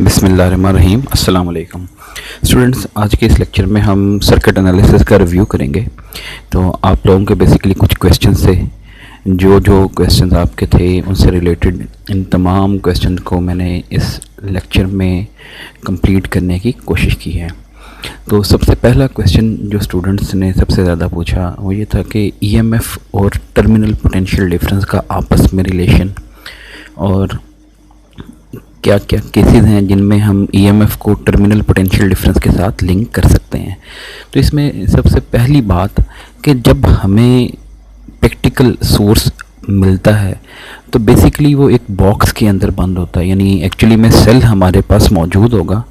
बिस्मिल्लाहिर्रहमानिर्रहीम। अस्सलाम वालेकुम स्टूडेंट्स। आज के इस लेक्चर में हम सर्किट एनालिसिस का रिव्यू करेंगे। तो आप लोगों के बेसिकली कुछ क्वेश्चन थे, जो क्वेश्चंस आपके थे उनसे रिलेटेड इन तमाम क्वेश्चन को मैंने इस लेक्चर में कंप्लीट करने की कोशिश की है। तो सबसे पहला क्वेश्चन जो स्टूडेंट्स ने सबसे ज़्यादा पूछा वो ये था कि ईएमएफ और टर्मिनल पोटेंशियल डिफरेंस का आपस में रिलेशन, और क्या क्या केसेस हैं जिनमें हम ईएमएफ को टर्मिनल पोटेंशियल डिफरेंस के साथ लिंक कर सकते हैं। तो इसमें सबसे पहली बात कि जब हमें प्रैक्टिकल सोर्स मिलता है तो बेसिकली वो एक बॉक्स के अंदर बंद होता है, यानी एक्चुअली में सेल हमारे पास मौजूद होगा,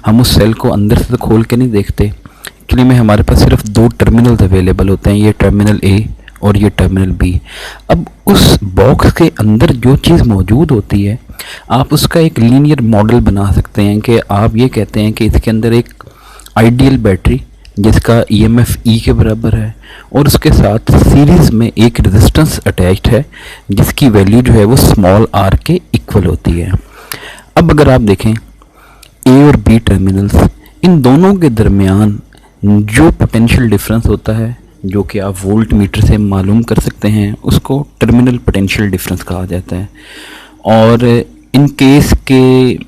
हम उस सेल को अंदर से तो खोल के नहीं देखते। एक्चुअली में हमारे पास सिर्फ दो टर्मिनल्स अवेलेबल होते हैं, ये टर्मिनल ए और ये टर्मिनल बी। अब उस बॉक्स के अंदर जो चीज़ मौजूद होती है आप उसका एक लीनियर मॉडल बना सकते हैं कि आप ये कहते हैं कि इसके अंदर एक आइडियल बैटरी जिसका ईएमएफ ई के बराबर है और उसके साथ सीरीज़ में एक रेजिस्टेंस अटैच्ड है जिसकी वैल्यू जो है वो स्मॉल आर के इक्वल होती है। अब अगर आप देखें ए और बी टर्मिनल्स, इन दोनों के दरमियान जो पोटेंशियल डिफरेंस होता है जो कि आप वोल्ट मीटर से मालूम कर सकते हैं उसको टर्मिनल पोटेंशियल डिफरेंस कहा जाता है। और इन केस के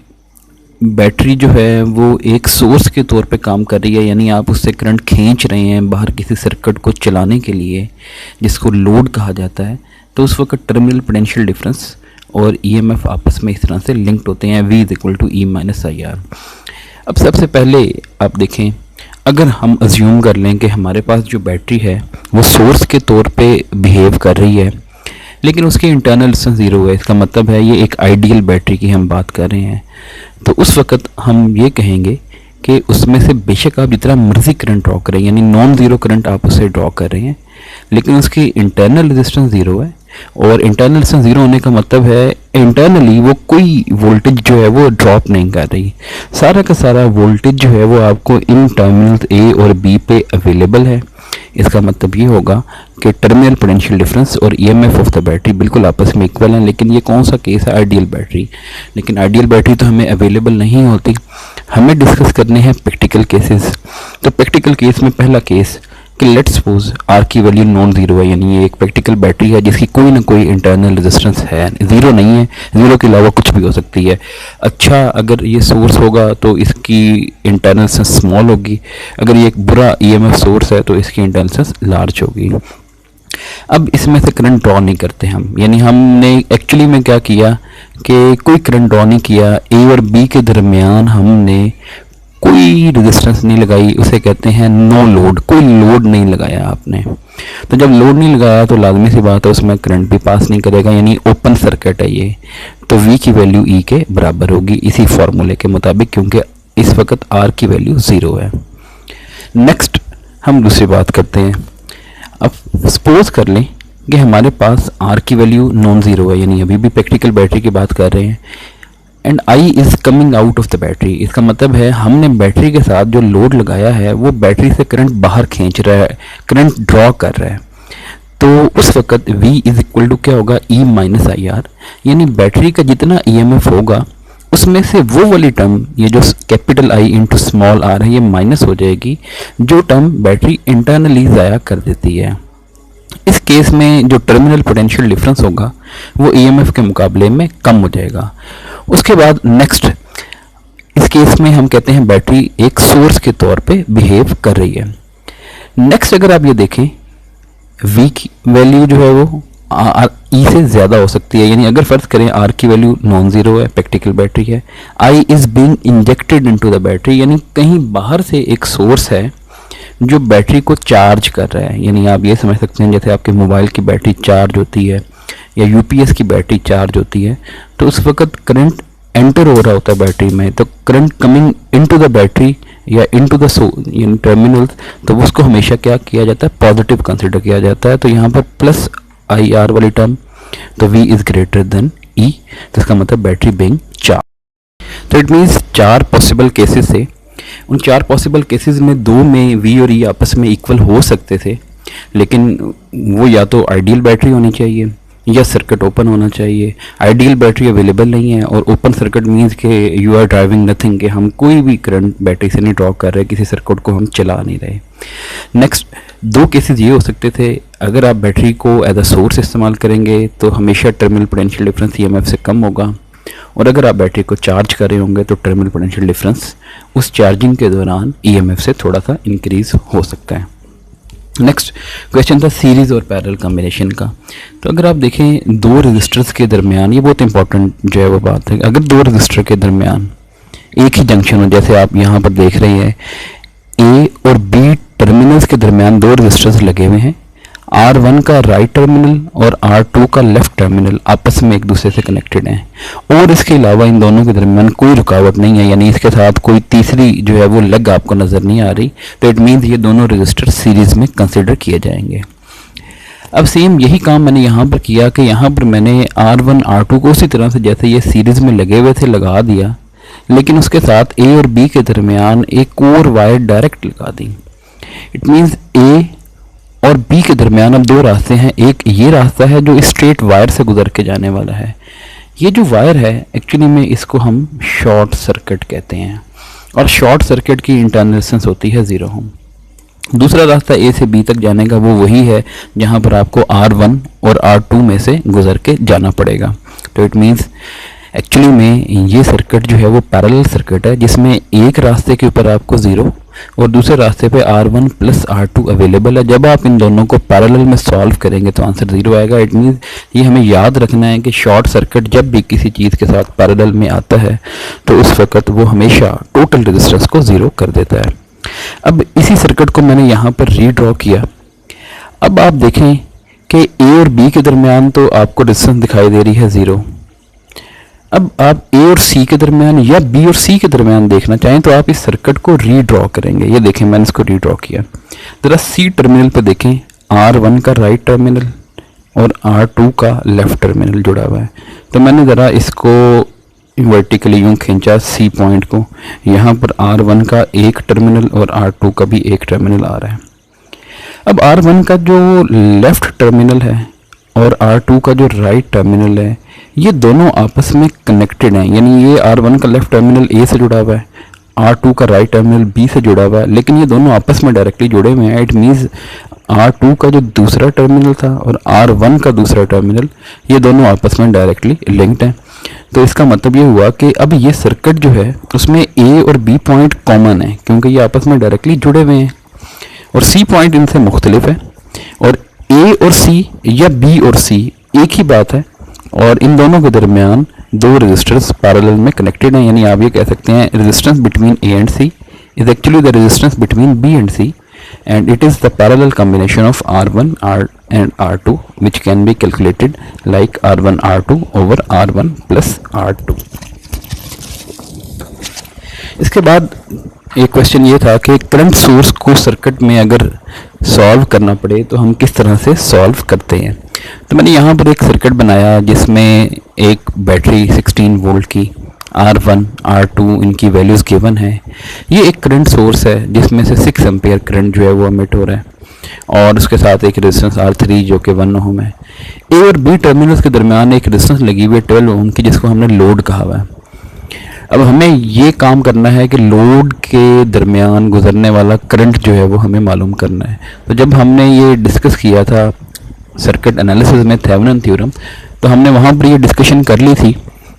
बैटरी जो है वो एक सोर्स के तौर पे काम कर रही है, यानी आप उससे करंट खींच रहे हैं बाहर किसी सर्किट को चलाने के लिए जिसको लोड कहा जाता है, तो उस वक्त टर्मिनल पोटेंशियल डिफरेंस और ईएमएफ आपस में इस तरह से लिंक्ड होते हैं, V = E-IR। अब सबसे पहले आप देखें, अगर हम अज्यूम कर लें कि हमारे पास जो बैटरी है वो सोर्स के तौर पे बिहेव कर रही है लेकिन उसकी इंटरनल रेजिस्टेंस ज़ीरो है, इसका मतलब है ये एक आइडियल बैटरी की हम बात कर रहे हैं, तो उस वक्त हम ये कहेंगे कि उसमें से बेशक आप जितना मर्जी करंट ड्रॉ करें, यानी नॉन ज़ीरो करंट आप उसे ड्रॉ कर रहे हैं लेकिन उसकी इंटरनल रेजिस्टेंस ज़ीरो है। और इंटरनल रेजिस्टेंस ज़ीरो होने का मतलब है इंटरनली वो कोई वोल्टेज जो है वो ड्रॉप नहीं कर रही, सारा का सारा वोल्टेज जो है वो आपको इन टर्मिनल ए और बी पे अवेलेबल है। इसका मतलब ये होगा कि टर्मिनल पोटेंशियल डिफरेंस और ईएमएफ ऑफ द बैटरी बिल्कुल आपस में इक्वल हैं। लेकिन ये कौन सा केस है? Ideal battery. लेकिन आइडियल बैटरी तो हमें अवेलेबल नहीं होती, हमें डिस्कस करने हैं प्रैक्टिकल केसेस। तो प्रैक्टिकल केस में पहला केस कि लेट्स सपोज आर की वैल्यू नॉन ज़ीरो है, यानी ये एक प्रैक्टिकल बैटरी है जिसकी कोई ना कोई इंटरनल रेजिस्टेंस है, ज़ीरो नहीं है, ज़ीरो के अलावा कुछ भी हो सकती है। अच्छा, अगर ये सोर्स होगा तो इसकी इंटरनल रेजिस्टेंस स्मॉल होगी, अगर ये एक बुरा ईएमएफ सोर्स है तो इसकी इंटरनल रेजिस्टेंस लार्ज होगी। अब इसमें से करंट ड्रॉ नहीं करते हम, यानी हमने एक्चुअली में क्या किया कि कोई करंट ड्रॉ नहीं किया, ए और बी के दरमियान हमने कोई रेजिस्टेंस नहीं लगाई, उसे कहते हैं नो लोड, कोई लोड नहीं लगाया आपने। तो जब लोड नहीं लगाया तो लाजमी सी बात है उसमें करंट भी पास नहीं करेगा, यानी ओपन सर्किट है ये, तो V की वैल्यू E के बराबर होगी इसी फॉर्मूले के मुताबिक, क्योंकि इस वक्त R की वैल्यू ज़ीरो है। नेक्स्ट हम दूसरी बात करते हैं। अब सपोज कर लें कि हमारे पास R की वैल्यू नॉन ज़ीरो है, यानी अभी भी प्रैक्टिकल बैटरी की बात कर रहे हैं, and I is coming out of the battery. इसका मतलब है हमने बैटरी के साथ जो लोड लगाया है वो बैटरी से करंट बाहर खींच रहा है, करंट ड्रॉ कर रहा है, तो उस वक्त V = क्या होगा? E-IR, यानी बैटरी का जितना EMF होगा उसमें से वो वाली टर्म, ये जो capital I into small r है, ये माइनस हो जाएगी, जो टर्म बैटरी इंटरनली ज़ाया कर देती है। इस केस में जो टर्मिनल पोटेंशियल डिफरेंस होगा वो ईएमएफ के मुकाबले में कम हो जाएगा। उसके बाद नेक्स्ट, इस केस में हम कहते हैं बैटरी एक सोर्स के तौर पे बिहेव कर रही है। नेक्स्ट अगर आप ये देखें, V की वैल्यू जो है वो E से ज़्यादा हो सकती है, यानी अगर फ़र्ज़ करें R की वैल्यू नॉन ज़ीरो है, प्रैक्टिकल बैटरी है, I is being injected into the battery, यानी कहीं बाहर से एक सोर्स है जो बैटरी को चार्ज कर रहा है, यानी आप ये समझ सकते हैं जैसे आपके मोबाइल की बैटरी चार्ज होती है या यूपीएस की बैटरी चार्ज होती है, तो उस वक्त करंट एंटर हो रहा होता है बैटरी में, तो current coming into the battery या इनटू द टर्मिनल, तो उसको हमेशा क्या किया जाता है? पॉजिटिव कंसिडर किया जाता है। तो यहाँ पर प्लस IR वाली टर्म, तो V is greater than E, तो इसका मतलब बैटरी बीइंग चार्ज। तो इट मीन्स चार पॉसिबल केसेस थे, उन चार पॉसिबल केसेस में दो में V और E आपस में इक्वल हो सकते थे, लेकिन वो या तो आइडियल बैटरी होनी चाहिए या सर्किट ओपन होना चाहिए। आइडियल बैटरी अवेलेबल नहीं है और ओपन सर्किट मीन्स के यू आर ड्राइविंग नथिंग, कि हम कोई भी करंट बैटरी से नहीं ड्रॉ कर रहे, किसी सर्किट को हम चला नहीं रहे। नेक्स्ट 2 केसेस ये हो सकते थे, अगर आप बैटरी को एज अ सोर्स इस्तेमाल करेंगे तो हमेशा टर्मिनल पोटेंशियल डिफरेंस ईएमएफ से कम होगा, और अगर आप बैटरी को चार्ज कर रहे होंगे तो टर्मिनल पोटेंशियल डिफरेंस उस चार्जिंग के दौरान ईएमएफ से थोड़ा सा इंक्रीज हो सकता है। नेक्स्ट क्वेश्चन था सीरीज़ और पैरेलल कॉम्बिनेशन का। तो अगर आप देखें 2 रजिस्टर्स के दरमियान, ये बहुत इंपॉर्टेंट जो है वो बात है, अगर 2 रजिस्टर के दरमियान एक ही जंक्शन हो, जैसे आप यहाँ पर देख रहे हैं ए और बी टर्मिनल्स के दरमियान 2 रजिस्टर्स लगे हुए हैं, R1 का राइट टर्मिनल और R2 का लेफ्ट टर्मिनल आपस में एक दूसरे से कनेक्टेड हैं, और इसके अलावा इन दोनों के दरमियान कोई रुकावट नहीं है, यानी इसके साथ कोई तीसरी जो है वो लेग आपको नज़र नहीं आ रही, तो इट मीन्स ये दोनों रजिस्टर सीरीज़ में कंसिडर किए जाएंगे। अब सेम यही काम मैंने यहाँ पर किया कि यहाँ पर मैंने R1 R2 को उसी तरह से जैसे ये सीरीज़ में लगे हुए थे लगा दिया, लेकिन उसके साथ ए और बी के दरमियान एक और वायर डायरेक्ट लगा दी। इट मीन्स ए और बी के दरमियान अब 2 रास्ते हैं, एक ये रास्ता है जो स्ट्रेट वायर से गुजर के जाने वाला है, ये जो वायर है एक्चुअली में इसको हम शॉर्ट सर्किट कहते हैं, और शॉर्ट सर्किट की इंटरनल रेजिस्टेंस होती है 0 ओम। दूसरा रास्ता ए से बी तक जाने का वो वही है जहां पर आपको R1 और R2 में से गुजर के जाना पड़ेगा। तो इट मीन्स एक्चुअली में ये सर्किट जो है वो पैरेलल सर्किट है, जिसमें एक रास्ते के ऊपर आपको 0 और दूसरे रास्ते पे R1 प्लस R2 अवेलेबल है। जब आप इन दोनों को पैरेलल में सॉल्व करेंगे तो आंसर 0 आएगा। इट मीन्स ये हमें याद रखना है कि शॉर्ट सर्किट जब भी किसी चीज़ के साथ पैरेलल में आता है तो उस वक्त वो हमेशा टोटल रेजिस्टेंस को 0 कर देता है। अब इसी सर्किट को मैंने यहाँ पर रीड्रॉ किया। अब आप देखें कि ए और बी के दरमियान तो आपको रेजिस्टेंस दिखाई दे रही है 0। अब आप ए और सी के दरमियान या बी और सी के दरमियान देखना चाहें तो आप इस सर्किट को रीड्रॉ करेंगे। ये देखें मैंने इसको रीड्रॉ किया। ज़रा सी टर्मिनल पे देखें, R1 का राइट टर्मिनल और R2 का लेफ्ट टर्मिनल जुड़ा हुआ है। तो मैंने ज़रा इसको वर्टिकली यूँ खींचा सी पॉइंट को, यहाँ पर R1 का एक टर्मिनल और R2 का भी एक टर्मिनल आ रहा है। अब R1 का जो लेफ्ट टर्मिनल है और R2 का जो राइट टर्मिनल है, ये दोनों आपस में कनेक्टेड हैं, यानी ये R1 का लेफ्ट टर्मिनल A से जुड़ा हुआ है, R2 का राइट टर्मिनल B से जुड़ा हुआ है, लेकिन ये दोनों आपस में डायरेक्टली जुड़े हुए हैं। इट मीन्स R2 का जो दूसरा टर्मिनल था और R1 का दूसरा टर्मिनल, ये दोनों आपस में डायरेक्टली लिंक्ड हैं। तो इसका मतलब ये हुआ कि अब ये सर्किट जो है उसमें A और B पॉइंट कॉमन है, क्योंकि ये आपस में डायरेक्टली जुड़े हुए हैं, और C पॉइंट इनसे मुख्तलिफ है, और A और C या B और C एक ही बात है, और इन दोनों के दरमियान 2 रेजिस्टर्स पैरेलल में कनेक्टेड हैं। यानी आप ये कह सकते हैं resistance between A and C is actually the resistance between B and C, and it is the parallel combination of R1 and R2 which can be calculated like R1 R2 over R1 plus R2। इसके बाद एक question ये था कि current source को circuit में अगर solve करना पड़े तो हम किस तरह से सॉल्व करते हैं। तो मैंने यहाँ पर एक सर्किट बनाया जिसमें एक बैटरी 16 वोल्ट की R1 R2 इनकी वैल्यूज़ गिवन है। ये एक करंट सोर्स है जिसमें से 6 एम्पियर करंट जो है वो एमिट हो रहा है, और उसके साथ एक रेजिस्टेंस R3 जो कि 1 ओम है। ए और बी टर्मिनल्स के दरमियान एक रेजिस्टेंस लगी हुई है 12 ओम की, जिसको हमने लोड कहा हुआ है। अब हमें ये काम करना है कि लोड के दरमियान गुजरने वाला करंट जो है वो हमें मालूम करना है। तो जब हमने ये डिस्कस किया था सर्किट एनालिसिस में थेवेनिन थ्योरम, तो हमने वहाँ पर ये डिस्कशन कर ली थी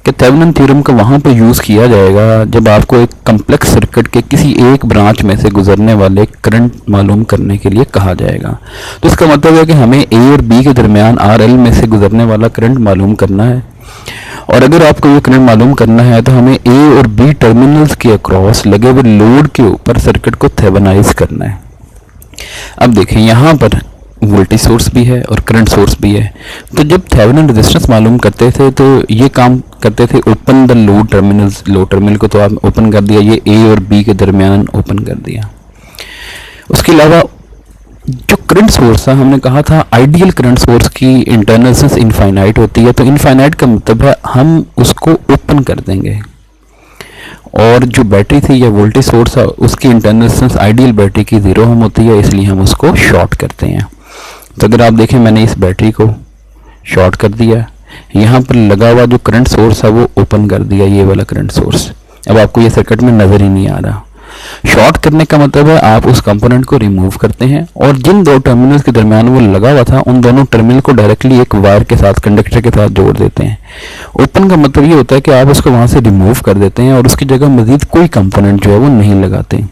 कि थेवेनिन थ्योरम का वहाँ पर यूज़ किया जाएगा जब आपको एक कम्प्लेक्स सर्किट के किसी एक ब्रांच में से गुजरने वाले करंट मालूम करने के लिए कहा जाएगा। तो इसका मतलब है कि हमें ए और बी के दरमियान RL में से गुजरने वाला करंट मालूम करना है, और अगर आपको ये करंट मालूम करना है तो हमें ए और बी टर्मिनल्स के अक्रॉस लगे हुए लोड के ऊपर सर्किट को थेवेनाइज करना है। अब देखें यहाँ पर वोल्टेज सोर्स भी है और करंट सोर्स भी है। तो जब थेवेनिन रेजिस्टेंस मालूम करते थे तो ये काम करते थे, open the load terminals, load terminal को तो आप ओपन कर दिया, ये ए और बी के दरमियान ओपन कर दिया। उसके अलावा जो करंट सोर्स था, हमने कहा था आइडियल करंट सोर्स की इंटरनल रेजिस्टेंस इनफाइनाइट होती है, तो इनफाइनाइट का मतलब है हम उसको ओपन कर देंगे, और जो बैटरी थी या वोल्टेज सोर्स था उसकी इंटरनल रेजिस्टेंस आइडियल बैटरी की 0 ओम होती है, इसलिए हम उसको शॉर्ट करते हैं। तो अगर आप देखें मैंने इस बैटरी को शॉर्ट कर दिया, यहाँ पर लगा हुआ जो करंट सोर्स है वो ओपन कर दिया, ये वाला करंट सोर्स। अब आपको ये सर्किट में नज़र ही नहीं आ रहा। शॉर्ट करने का मतलब है आप उस कंपोनेंट को रिमूव करते हैं और जिन दो टर्मिनल्स के दरमियान वो लगा हुआ था उन दोनों टर्मिनल को डायरेक्टली एक वायर के साथ, कंडक्टर के साथ जोड़ देते हैं। ओपन का मतलब ये होता है कि आप उसको वहां से रिमूव कर देते हैं और उसकी जगह मजीद कोई कंपोनेंट जो है वो नहीं लगाते।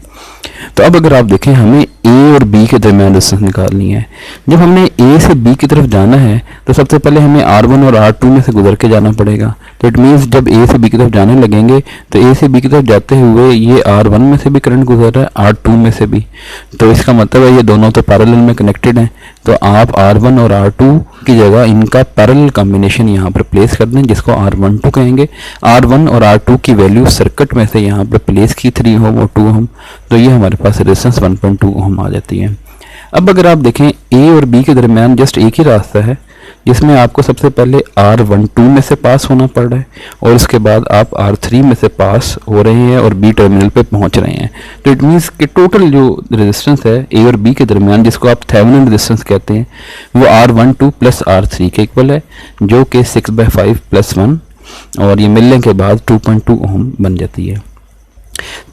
तो अब अगर आप देखें, हमें ए और बी के दरमियान रेजिस्टेंस निकालनी है। जब हमने ए से बी की तरफ जाना है तो सबसे पहले हमें R1 और R2 में से गुजर के जाना पड़ेगा। तो इट मीन्स जब ए से बी की तरफ जाने लगेंगे तो ए से बी की तरफ जाते हुए ये R1 में से भी करंट गुजर रहा है, R2 में से भी। तो इसका मतलब है ये दोनों तो पैरेलल में कनेक्टेड हैं। तो आप R1 और R2 की जगह इनका पैरेलल कॉम्बिनेशन यहाँ पर प्लेस कर दें, जिसको R12 कहेंगे। R1 और R2 की वैल्यू सर्किट में से यहाँ पर प्लेस की 3 ओम और 2 ओम, तो ये हमारे पास रेजिस्टेंस 1.2 ओम आ जाती है। अब अगर आप देखें ए और बी के दरमियान जस्ट एक ही रास्ता है, जिसमें आपको सबसे पहले R12 में से पास होना पड़ रहा है और उसके बाद आप R3 में से पास हो रहे हैं और बी टर्मिनल पे पहुंच रहे हैं। तो इट मीन्स कि टोटल जो रेजिस्टेंस है ए और बी के दरमियान, जिसको आप थेवेनिन रेजिस्टेंस कहते हैं, वो R12 प्लस R3 के इक्वल है, जो कि 6/5 + 1 और ये मिलने के बाद 2.2 ओम बन जाती है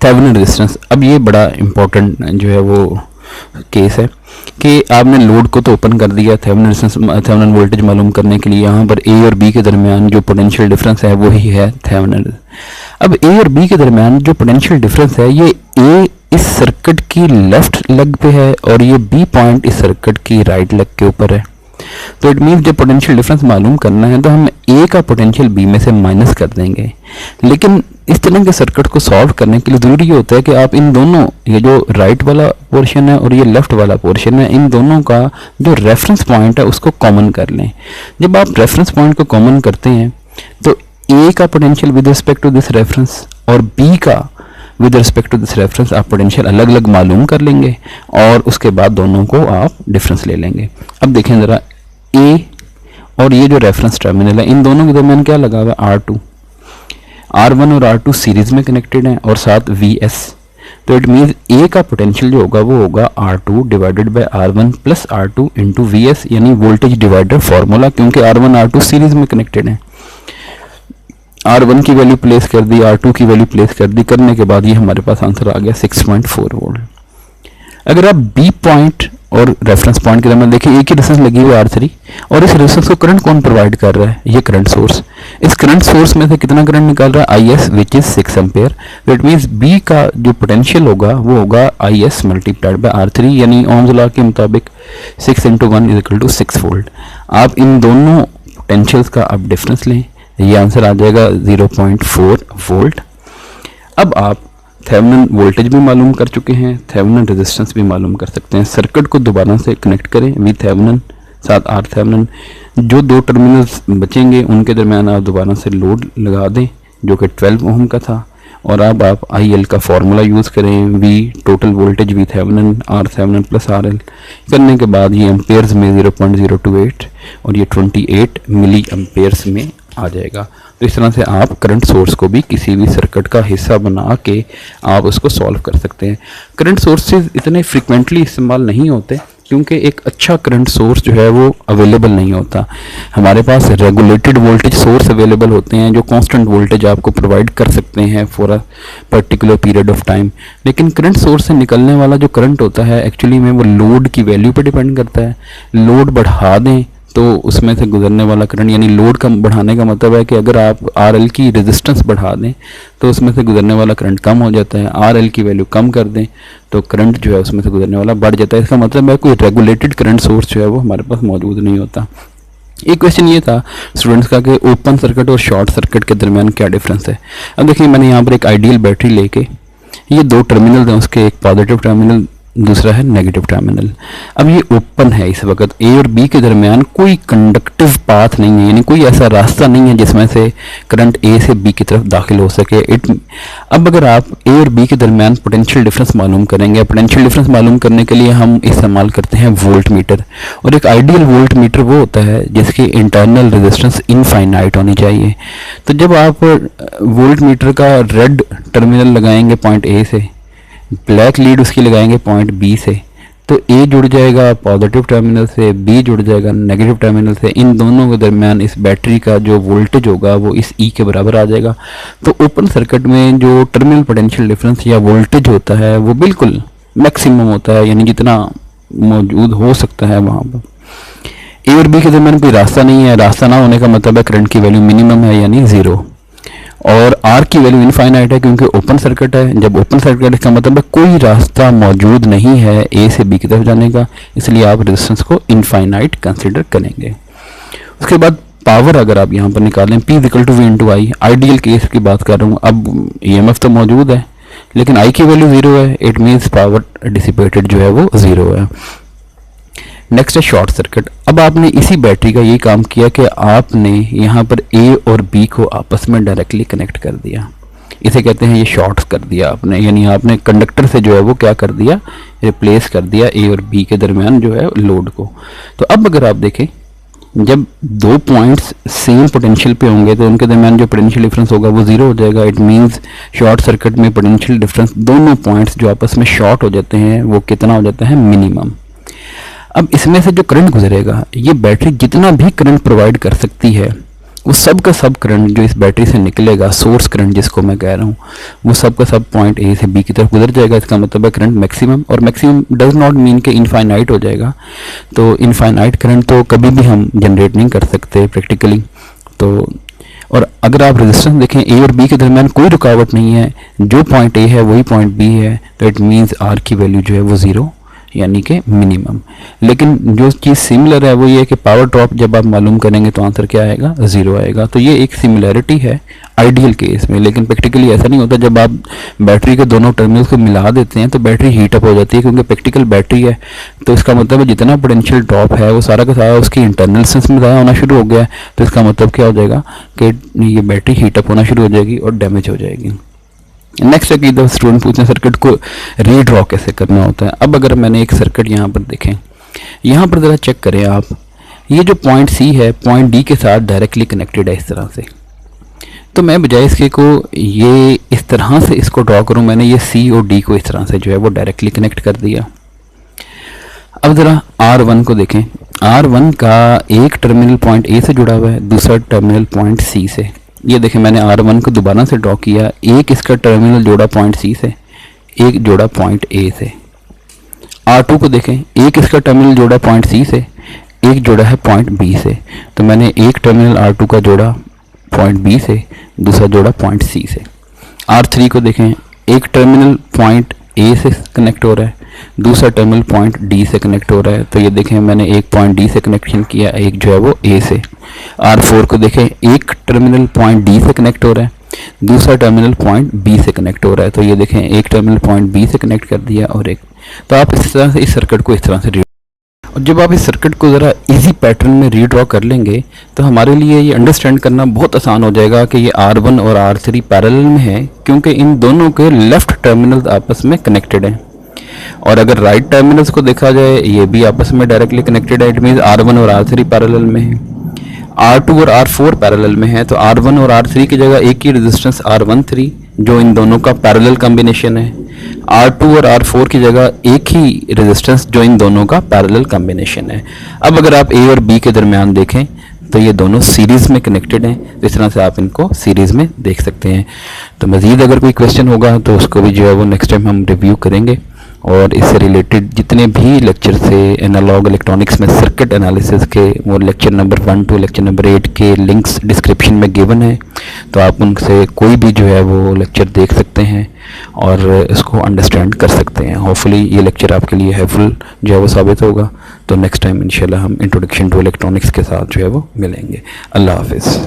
थेवेनिन रेजिस्टेंस। अब ये बड़ा इंपॉर्टेंट जो है वो केस है कि आपने लोड को तो ओपन कर दिया थेवेनिन रेजिस्टेंस, थेवेनिन वोल्टेज मालूम करने के लिए। यहाँ पर ए और बी के दरमियान जो पोटेंशियल डिफरेंस है वही है थेवेनिन। अब ए और बी के दरमियान जो पोटेंशियल डिफरेंस है, ये ए इस सर्किट की लेफ्ट लेग पे है और ये बी पॉइंट इस सर्किट की राइट लेग के ऊपर है। तो इट मीन्स जब पोटेंशियल डिफरेंस मालूम करना है तो हम ए का पोटेंशियल बी में से माइनस कर देंगे। लेकिन इस तरह के सर्किट को सॉल्व करने के लिए ज़रूरी ये होता है कि आप इन दोनों, ये जो राइट वाला पोर्शन है और ये लेफ्ट वाला पोर्शन है, इन दोनों का जो रेफरेंस पॉइंट है उसको कॉमन कर लें। जब आप रेफरेंस पॉइंट को कॉमन करते हैं तो ए का potential with respect to this reference और बी का with respect to this reference आप पोटेंशियल अलग अलग मालूम कर लेंगे और उसके बाद दोनों को आप डिफरेंस ले लेंगे। अब देखें ज़रा, ए और ये जो रेफरेंस टर्मिनल है, इन दोनों के दरमियान क्या लगा हुआ है? R2। R1 और R2 सीरीज में कनेक्टेड हैं और साथ Vs। तो इट मीन्स ए का पोटेंशियल जो होगा वो होगा R2 divided by R1 plus R2 into Vs, यानी वोल्टेज डिवाइडर फॉर्मूला, क्योंकि R1 R2 सीरीज में कनेक्टेड हैं। R1 की वैल्यू प्लेस कर दी, R2 की वैल्यू प्लेस कर दी, करने के बाद ये हमारे पास आंसर आ गया 6.4 वोल्ट। अगर आप बी पॉइंट और रेफरेंस पॉइंट के दरमियान देखिए, एक ही रेजिस्टेंस लगी हुई है R3 और इस रेजिस्टेंस को करंट कौन प्रोवाइड कर रहा है? ये करंट सोर्स। इस करंट सोर्स में से कितना करंट निकाल रहा है? IS, which is 6 ampere. That means B का जो पोटेंशियल होगा वो होगा IS मल्टीप्लाइड बाय R3, यानी ओम्स लॉ के मुताबिक 6 × 1 = 6 वोल्ट। आप इन दोनों पोटेंशियल्स का आप डिफरेंस लें, ये आंसर आ जाएगा 0.4 वोल्ट। अब आप थेवेनिन वोल्टेज भी मालूम कर चुके हैं, थेवेनिन रेजिस्टेंस भी मालूम कर सकते हैं। सर्किट को दोबारा से कनेक्ट करें वी थेवेनिन साथ आर थेवेनिन। जो दो टर्मिनल्स बचेंगे उनके दरमियान आप दोबारा से लोड लगा दें जो कि 12 ओम का था, और अब आप IL का फार्मूला यूज़ करें, V total voltage V Thevenin R Thevenin plus RL करने के बाद ये एम्पेयर्स में 0.028 और ये 28 मिली एम्पेयर्स में आ जाएगा। तो इस तरह से आप करंट सोर्स को भी किसी भी सर्किट का हिस्सा बना के आप उसको सॉल्व कर सकते हैं। करंट सोर्सेज इतने फ्रिक्वेंटली इस्तेमाल नहीं होते क्योंकि एक अच्छा करंट सोर्स जो है वो अवेलेबल नहीं होता। हमारे पास रेगुलेटेड वोल्टेज सोर्स अवेलेबल होते हैं जो कांस्टेंट वोल्टेज आपको प्रोवाइड कर सकते हैं for a particular period of time. लेकिन करंट सोर्स से निकलने वाला जो करंट होता है एक्चुअली में वो लोड की वैल्यू पर डिपेंड करता है। लोड बढ़ा दें तो उसमें से गुजरने वाला करंट, यानी लोड कम बढ़ाने का मतलब है कि अगर आप RL की रेजिस्टेंस बढ़ा दें तो उसमें से गुजरने वाला करंट कम हो जाता है। RL की वैल्यू कम कर दें तो करंट जो है उसमें से गुजरने वाला बढ़ जाता है। इसका मतलब है कोई रेगुलेटेड करंट सोर्स जो है वो हमारे पास मौजूद नहीं होता। एक क्वेश्चन ये था स्टूडेंट्स का कि ओपन सर्किट और शॉर्ट सर्किट के दरमियान क्या डिफरेंस है। अब देखिए, मैंने यहाँ पर एक आइडियल बैटरी लेके, ये दो टर्मिनल हैं उसके, एक पॉजिटिव टर्मिनल दूसरा है नेगेटिव टर्मिनल। अब ये ओपन है, इस वक्त ए और बी के दरमियान कोई कंडक्टिव पाथ नहीं है, यानी कोई ऐसा रास्ता नहीं है जिसमें से करंट ए से बी की तरफ दाखिल हो सके। अब अगर आप ए और बी के दरमियान पोटेंशियल डिफरेंस मालूम करेंगे, पोटेंशियल डिफरेंस मालूम करने के लिए हम इस्तेमाल करते हैं वोल्ट मीटर, और एक आइडियल वोल्ट मीटर वो होता है जिसकी इंटरनल रेजिस्टेंस इनफाइनाइट होनी चाहिए। तो जब आप वोल्ट मीटर का रेड टर्मिनल लगाएंगे पॉइंट ए से, ब्लैक लीड उसकी लगाएंगे पॉइंट बी से, तो तो ए जुड़ जाएगा पॉजिटिव टर्मिनल से, बी जुड़ जाएगा नेगेटिव टर्मिनल से। इन दोनों के दरमियान इस बैटरी का जो वोल्टेज होगा वो इस ई के बराबर आ जाएगा। तो ओपन सर्किट में जो टर्मिनल पोटेंशियल डिफरेंस या वोल्टेज होता है वो बिल्कुल मैक्सिमम होता है, यानी जितना मौजूद हो सकता है वहाँ पर। ए और बी के दरमियान कोई रास्ता नहीं है, रास्ता ना होने का मतलब है करंट की वैल्यू मिनिमम है यानी ज़ीरो, और आर की वैल्यू इनफाइनाइट है क्योंकि ओपन सर्किट है। जब ओपन सर्किट का मतलब है कोई रास्ता मौजूद नहीं है ए से बी की तरफ जाने का, इसलिए आप रेजिस्टेंस को इनफाइनाइट कंसिडर करेंगे। उसके बाद पावर अगर आप यहाँ पर निकालें P equal to V into I, ideal case की बात कर रहा हूँ। अब EMF तो मौजूद है लेकिन I की वैल्यू ज़ीरो है, इट मीन्स पावर डिसिपेटेड जो है वो ज़ीरो है। नेक्स्ट है शॉर्ट सर्किट। अब आपने इसी बैटरी का ये काम किया कि आपने यहाँ पर ए और बी को आपस में डायरेक्टली कनेक्ट कर दिया, इसे कहते हैं ये शॉर्ट कर दिया आपने, यानी आपने कंडक्टर से जो है वो क्या कर दिया, रिप्लेस कर दिया ए और बी के दरमियान जो है लोड को। तो अब अगर आप देखें जब दो पॉइंट्स सेम पोटेंशियल पे होंगे तो उनके दरमियान जो पोटेंशियल डिफरेंस होगा वो ज़ीरो हो जाएगा। इट मींस शॉर्ट सर्किट में पोटेंशियल डिफरेंस दोनों पॉइंट्स जो आपस में शॉर्ट हो जाते हैं वो कितना हो जाता है, मिनिमम। अब इसमें से जो करंट गुजरेगा, ये बैटरी जितना भी करंट प्रोवाइड कर सकती है वो सब का सब करंट जो इस बैटरी से निकलेगा, सोर्स करंट जिसको मैं कह रहा हूँ, वो सब का सब पॉइंट ए से बी की तरफ गुजर जाएगा। इसका मतलब है करंट मैक्सिमम, और मैक्सिमम डज नॉट मीन कि इनफाइनाइट हो जाएगा। तो इनफाइनाइट करंट तो कभी भी हम जनरेट नहीं कर सकते प्रैक्टिकली। तो और अगर आप रेजिस्टेंस देखें ए और बी के दरमियान कोई रुकावट नहीं है, जो पॉइंट ए है वही पॉइंट बी है, तो इट मीन्स आर की वैल्यू जो है वो ज़ीरो यानी कि मिनिमम। लेकिन जो चीज़ सिमिलर है वो ये है कि पावर ड्रॉप जब आप मालूम करेंगे तो आंसर क्या आएगा, ज़ीरो आएगा। तो ये एक सिमिलैरिटी है आइडियल केस में, लेकिन प्रैक्टिकली ऐसा नहीं होता। जब आप बैटरी के दोनों टर्मिनल्स को मिला देते हैं तो बैटरी हीट अप हो जाती है, क्योंकि प्रैक्टिकल बैटरी है। तो इसका मतलब है जितना पोटेंशियल ड्रॉप है वो सारा का सारा उसकी इंटरनल सेंस में ज़्यादा होना शुरू हो गया है। तो इसका मतलब क्या हो जाएगा कि ये बैटरी हीट अप होना शुरू हो जाएगी और डैमेज हो जाएगी। नेक्स्ट है कि जब स्टूडेंट पूछते हैं सर्किट को रीड्रॉ कैसे करना होता है। अब अगर मैंने एक सर्किट यहाँ पर देखें, यहाँ पर ज़रा चेक करें आप, ये जो पॉइंट सी है पॉइंट डी के साथ डायरेक्टली कनेक्टेड है इस तरह से। तो मैं बजाय इसके को ये इस तरह से इसको ड्रॉ करूँ, मैंने ये सी और डी को इस तरह से जो है वो डायरेक्टली कनेक्ट कर दिया। अब ज़रा R1 को देखें, R1 का एक टर्मिनल पॉइंट ए से जुड़ा हुआ है, दूसरा टर्मिनल पॉइंट सी से। ये देखें मैंने R1 को दोबारा से ड्रॉ किया, एक इसका टर्मिनल जोड़ा पॉइंट सी से, एक जोड़ा पॉइंट ए से। R2 को देखें, एक इसका टर्मिनल जोड़ा पॉइंट सी से, एक जोड़ा है पॉइंट बी से। तो मैंने एक टर्मिनल R2 का जोड़ा पॉइंट बी से, दूसरा जोड़ा पॉइंट सी से। R3 को देखें, एक टर्मिनल पॉइंट ए से कनेक्ट हो रहा है, दूसरा टर्मिनल पॉइंट डी से कनेक्ट हो रहा है। तो ये देखें मैंने एक पॉइंट डी से कनेक्शन किया, एक जो है वो ए से। R4 को देखें, एक टर्मिनल पॉइंट डी से कनेक्ट हो रहा है, दूसरा टर्मिनल पॉइंट बी से कनेक्ट हो रहा है। तो ये देखें एक टर्मिनल पॉइंट बी से कनेक्ट कर दिया और एक। तो आप इस तरह से इस सर्किट को इस तरह से और जब आप इस सर्किट को ज़रा इजी पैटर्न में रीड्रॉ कर लेंगे तो हमारे लिए ये अंडरस्टैंड करना बहुत आसान हो जाएगा कि ये R1 और R3 पैरेलल में है, क्योंकि इन दोनों के लेफ्ट टर्मिनल्स आपस में कनेक्टेड हैं। और अगर राइट टर्मिनल्स को देखा जाए ये भी आपस में डायरेक्टली कनेक्टेड है, इट मीन्स R1 और R3 पैरेलल में है। R2 और R4 पैरेलल में है, तो R1 और R3 की जगह एक ही रेजिस्टेंस R13 जो इन दोनों का पैरेलल कॉम्बिनेशन है, R2 और R4 की जगह एक ही रेजिस्टेंस जो इन दोनों का पैरेलल कॉम्बिनेशन है। अब अगर आप A और B के दरमियान देखें तो ये दोनों सीरीज़ में कनेक्टेड हैं, तो इस तरह से आप इनको सीरीज़ में देख सकते हैं। तो मज़ीद अगर कोई क्वेश्चन होगा तो उसको भी जो है वो नेक्स्ट टाइम हम रिव्यू करेंगे, और इससे रिलेटेड जितने भी लेक्चर से एनालॉग इलेक्ट्रॉनिक्स में सर्किट एनालिसिस के, वो lecture number 1 to lecture number 8 के लिंक्स डिस्क्रिप्शन में गिवन है, तो आप उनसे कोई भी जो है वो लेक्चर देख सकते हैं और इसको अंडरस्टैंड कर सकते हैं। होपफुली ये लेक्चर आपके लिए हेल्पफुल जो है वो साबित होगा। तो नेक्स्ट टाइम इंशाल्लाह हम इंट्रोडक्शन टू इलेक्ट्रॉनिक्स के साथ जो है वो मिलेंगे। अल्लाह हाफिज़।